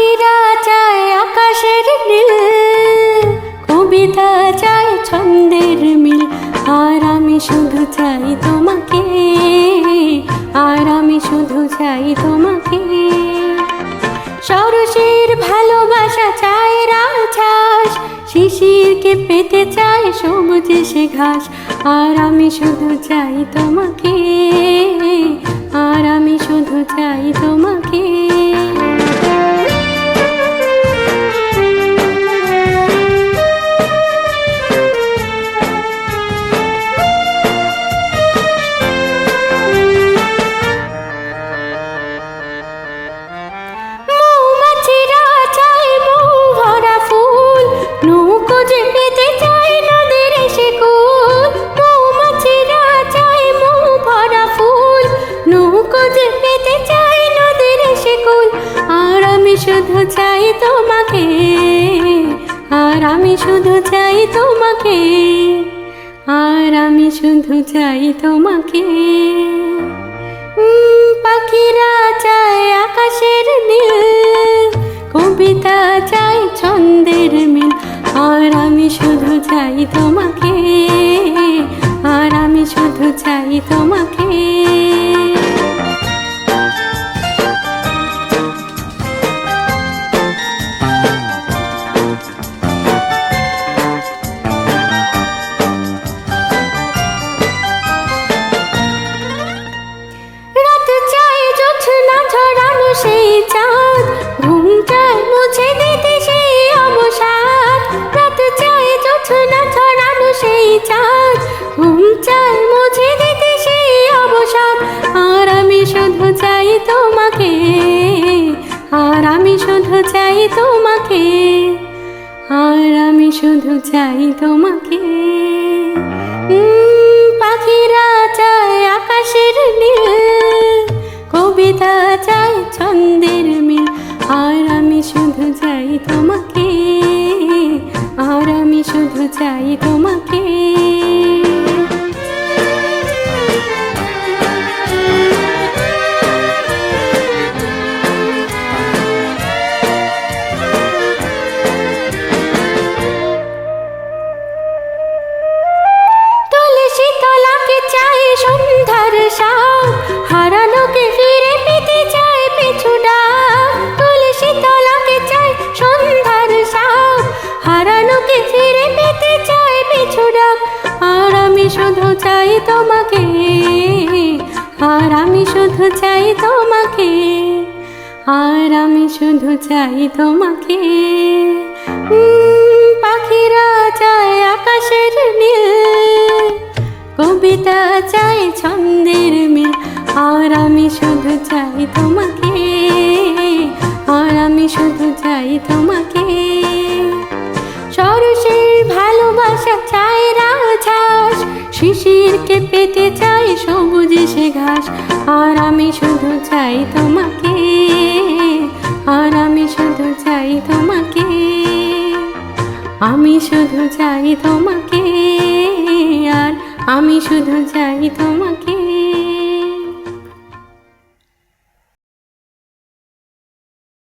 পাখিরা চায় আকাশের নীল, কবিতা চায় ছন্দের মিল। আর আমি শুধু চাই তোমাকে, আর আমি শুধু চাই তোমাকে। সরসের ভালোবাসা চায় রাজহাঁস, শিশিরকে পেতে চায় সবুজ সে ঘাস। আর আমি শুধু চাই তোমাকে, আর আমি শুধু চাই তোমাকে। শুধু চাই তোমাকে, আর আমি শুধু চাই তোমাকে, আর আমি শুধু চাই তোমাকে। পাখিরা চায় আকাশের নীল, কবিতা চাই ছন্দের মিল। আর আমি শুধু চাই তোমাকে, আর আমি শুধু চাই তোমাকে। সেই চাঁদ ঘুম চায় মুছে দিতে সেই অবসাদ। রাত চায় জোছনা ছড়ানো সেই চাঁদ ঘুম চায় মুছে দিতে সেই অবসাদ। আর আমি শুধু চাই তোমাকে, আর আমি শুধু চাই তোমাকে, আর আমি শুধু চাই তোমাকে। পাখিরা চায় আকাশের নীল, কবিতা চাই ছন্দের মিল। আর আমি শুধু চাই তোমাকে, আর আমি শুধু চাই তোমাকে। তুলসী তলাকে চাই সন্ধ্যার শাক, হারানোকে ফিরে পেতে চাই পিছু ডাক। তুলসী তলাকে চাই সন্ধ্যার শাক, হারানোকে ফিরে পেতে চাই পিছু ডাক। আর আমি শুধু চাই তোমাকে, আর আমি শুধু চাই তোমাকে, আর আমি শুধু চাই তোমাকে। পাখিরা চায় আকাশের নীল, কবিতা চাই ছন্দের মিল। আর আমি শুধু চাই তোমাকে, আর আমি শুধু চাই তোমাকে। সরসের ভালোবাসা চাই রাজহাঁস, শিশিরকে পেতে চাই সবুজ সে ঘাস। আর আমি শুধু চাই তোমাকে, আর আমি শুধু চাই তোমাকে, আমি শুধু চাই তোমাকে, আর আমি শুধু চাই তোমাকে।